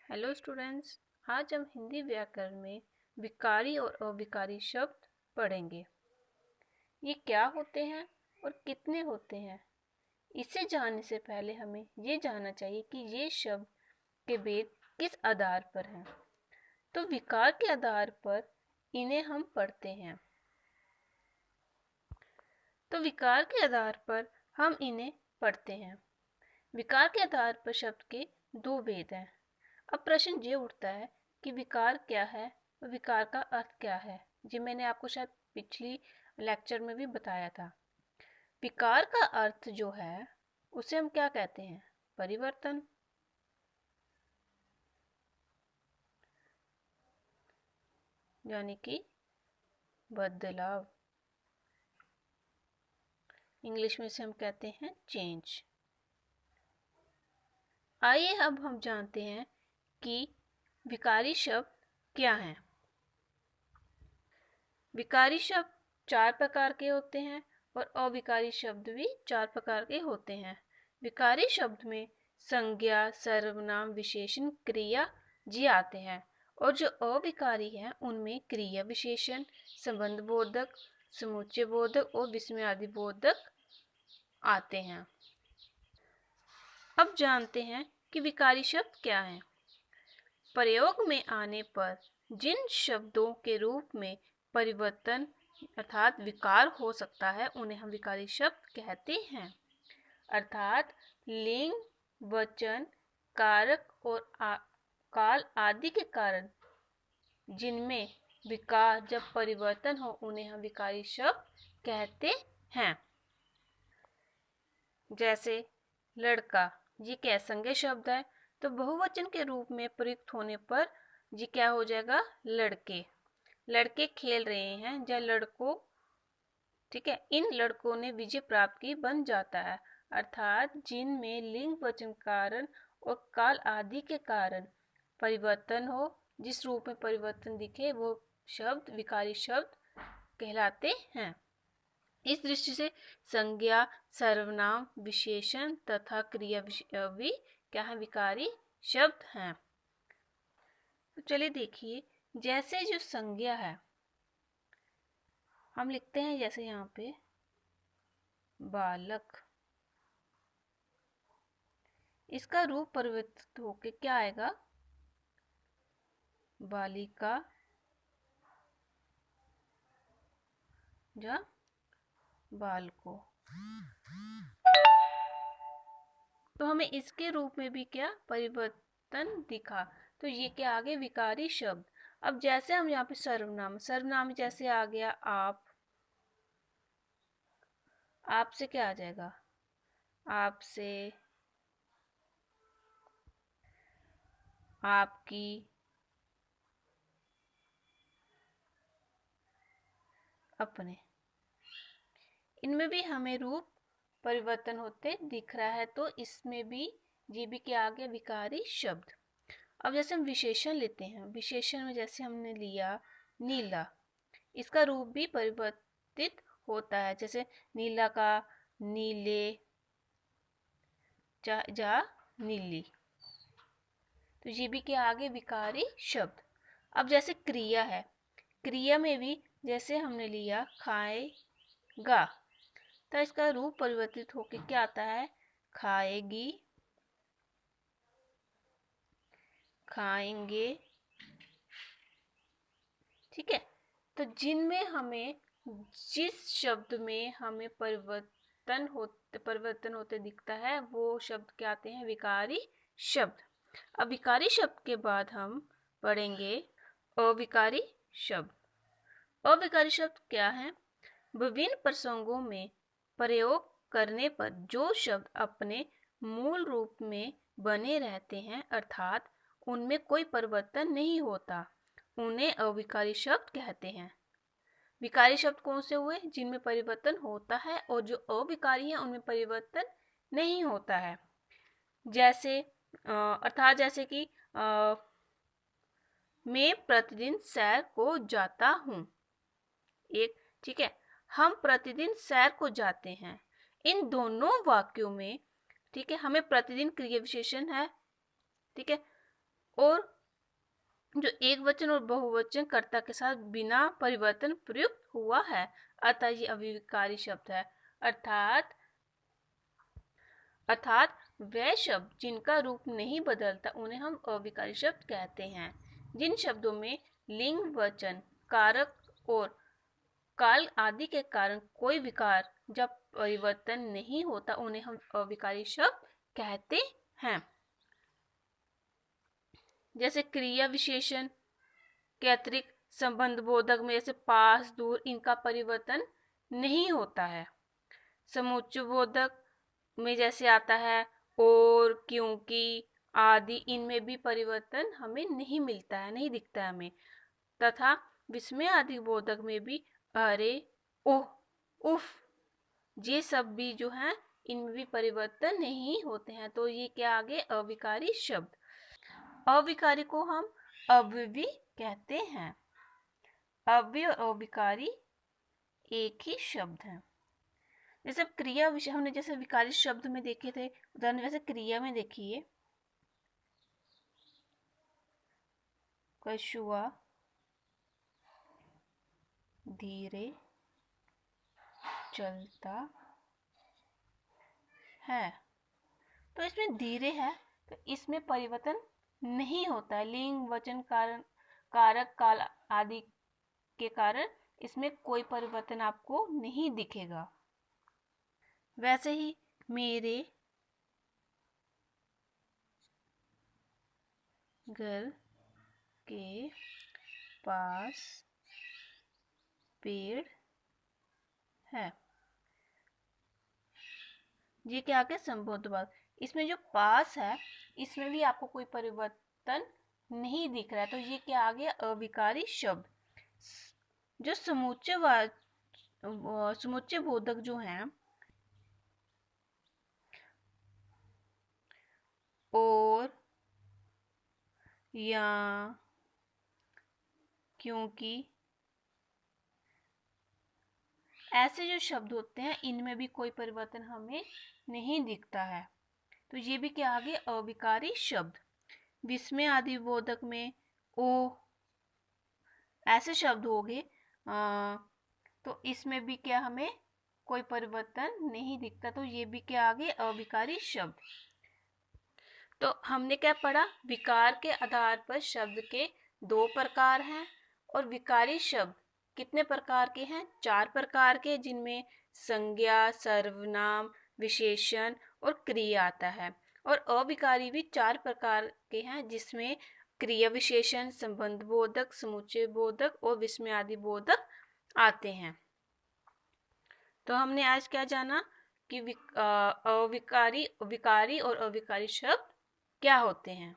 Hello students, आज हम हिंदी व्याकरण में विकारी और अविकारी शब्द पढ़ेंगे। ये क्या होते हैं और कितने होते हैं, इसे जानने से पहले हमें ये जानना चाहिए कि ये शब्द के भेद किस आधार पर हैं। तो विकार के आधार पर इन्हें हम पढ़ते हैं। विकार के आधार पर शब्द के दो भेद हैं। अब प्रश्न ये उठता है कि विकार क्या है और विकार का अर्थ क्या है। जी मैंने आपको शायद पिछली लेक्चर में भी बताया था। विकार का अर्थ जो है उसे हम क्या कहते हैं? परिवर्तन। यानी कि बदलाव। इंग्लिश में से हम कहते हैं चेंज। आइए अब हम जानते हैं कि विकारी शब्द क्या हैं। विकारी शब्द चार प्रकार के होते हैं और अविकारी शब्द भी चार प्रकार के होते हैं। विकारी शब्द में संज्ञा, सर्वनाम, विशेषण, क्रिया जी आते हैं और जो अविकारी हैं उनमें क्रिया विशेषण, संबंध बोधक, समुच्चय बोधक और विस्मयादि बोधक आते हैं। अब जानते हैं कि विकारी शब्द क्या हैं। प्रयोग में आने पर जिन शब्दों के रूप में परिवर्तन अर्थात विकार हो सकता है उन्हें हम विकारी शब्द कहते हैं। अर्थात लिंग, वचन, कारक और काल आदि के कारण जिनमें विकार जब परिवर्तन हो उन्हें हम विकारी शब्द कहते हैं। जैसे लड़का, ये क्या संज्ञा शब्द है, तो बहुवचन के रूप में प्रयुक्त होने पर जी क्या हो जाएगा? लड़के। लड़के खेल रहे हैं या लड़कों, ठीक है, इन लड़कों ने विजय प्राप्त की बन जाता है। अर्थात जिनमें लिंग, वचन, कारण और काल आदि के कारण परिवर्तन हो, जिस रूप में परिवर्तन दिखे वो शब्द विकारी शब्द कहलाते हैं। इस दृष्टि से संज्ञा, सर्वनाम, विशेषण तथा क्रिया भी क्या है? विकारी शब्द हैं। तो चलिए देखिए, जैसे जो संज्ञा है हम लिखते हैं, जैसे यहाँ पे बालक, इसका रूप परिवर्तित होके क्या आएगा? बालिका या बालको। तो हमें इसके रूप में भी क्या परिवर्तन दिखा, तो ये क्या आ गए? विकारी शब्द। अब जैसे हम यहाँ पे सर्वनाम, सर्वनाम जैसे आ गया आप से क्या आ जाएगा? आपसे, आपकी, अपने। इनमें भी हमें रूप परिवर्तन होते दिख रहा है, तो इसमें भी ये भी क्या आ गया? विकारी शब्द। अब जैसे हम विशेषण लेते हैं, विशेषण में जैसे हमने लिया नीला, इसका रूप भी परिवर्तित होता है। जैसे नीला का नीले, जा नीली, तो ये भी क्या आगे? विकारी शब्द। अब जैसे क्रिया है, क्रिया में भी जैसे हमने लिया खाएगा, तो इसका रूप परिवर्तित होकर क्या आता है? खाएगी, खाएंगे, ठीक है। तो जिनमें हमें, जिस शब्द में हमें परिवर्तन होते दिखता है वो शब्द क्या आते हैं? विकारी शब्द। अब विकारी शब्द के बाद हम पढ़ेंगे अविकारी शब्द। अविकारी शब्द क्या है? विभिन्न प्रसंगों में प्रयोग करने पर जो शब्द अपने मूल रूप में बने रहते हैं, अर्थात उनमें कोई परिवर्तन नहीं होता, उन्हें अविकारी शब्द कहते हैं। विकारी शब्द कौन से हुए? जिनमें परिवर्तन होता है, और जो अविकारी हैं उनमें परिवर्तन नहीं होता है। जैसे अर्थात जैसे कि मैं प्रतिदिन सैर को जाता हूँ, एक, ठीक है, हम प्रतिदिन सैर को जाते हैं। इन दोनों वाक्यों में, ठीक है, हमें प्रतिदिन क्रिया विशेषण है, ठीक है, और जो एक वचन और बहुवचन कर्ता के साथ बिना परिवर्तन प्रयुक्त हुआ है, अतः ये अविकारी शब्द है। अर्थात वे शब्द जिनका रूप नहीं बदलता उन्हें हम अविकारी शब्द कहते हैं। जिन शब्दों में लिंग, वचन, कारक और काल आदि के कारण कोई विकार जब परिवर्तन नहीं होता उन्हें हम अविकारी शब्द कहते हैं। जैसे क्रिया विशेषण के अतिरिक्त संबंध बोधक में जैसे पास, दूर, इनका परिवर्तन नहीं होता है। समुच्चय बोधक में जैसे आता है और, क्योंकि आदि, इनमें भी परिवर्तन हमें नहीं मिलता है, नहीं दिखता है हमें। तथा विस्मय आदि बोधक में भी अरे, ओह, उफ, ये सब भी जो है इनमें भी परिवर्तन नहीं होते हैं। तो ये क्या आगे अविकारी शब्द। अविकारी को हम अव्ययी कहते हैं। अव्यय और अविकारी एक ही शब्द है। जैसे क्रिया विषय हमने जैसे विकारी शब्द में देखे थे उदाहरण, वैसे क्रिया में देखिए, कछुआ धीरे चलता है, तो इसमें धीरे है तो इसमें परिवर्तन नहीं होता है। लिंग, वचन, कारक, काल आदि के कारण इसमें कोई परिवर्तन आपको नहीं दिखेगा। वैसे ही मेरे घर के पास पेड़ है, ये क्या आगे संबोध वाक्य। इसमें जो पास है इसमें भी आपको कोई परिवर्तन नहीं दिख रहा है, तो ये क्या आ गया अविकारी शब्द। जो समुच्चय बोधक जो है और, या, क्योंकि, ऐसे जो शब्द होते हैं इनमें भी कोई परिवर्तन हमें नहीं दिखता है, तो ये भी क्या आ गए अविकारी शब्द। विस्मय आदि बोधक में ओ, ऐसे शब्द हो गए तो इसमें भी क्या हमें कोई परिवर्तन नहीं दिखता, तो ये भी क्या आ गए अविकारी शब्द। तो हमने क्या पढ़ा, विकार के आधार पर शब्द के दो प्रकार हैं और विकारी शब्द कितने प्रकार के हैं, 4 प्रकार के, जिनमें संज्ञा, सर्वनाम, विशेषण और क्रिया आता है। और अविकारी भी 4 प्रकार के हैं, जिसमें क्रिया विशेषण, संबंध बोधक, समुच्चय बोधक और विस्मय आदि बोधक आते हैं। तो हमने आज क्या जाना कि विकारी और अविकारी शब्द क्या होते हैं।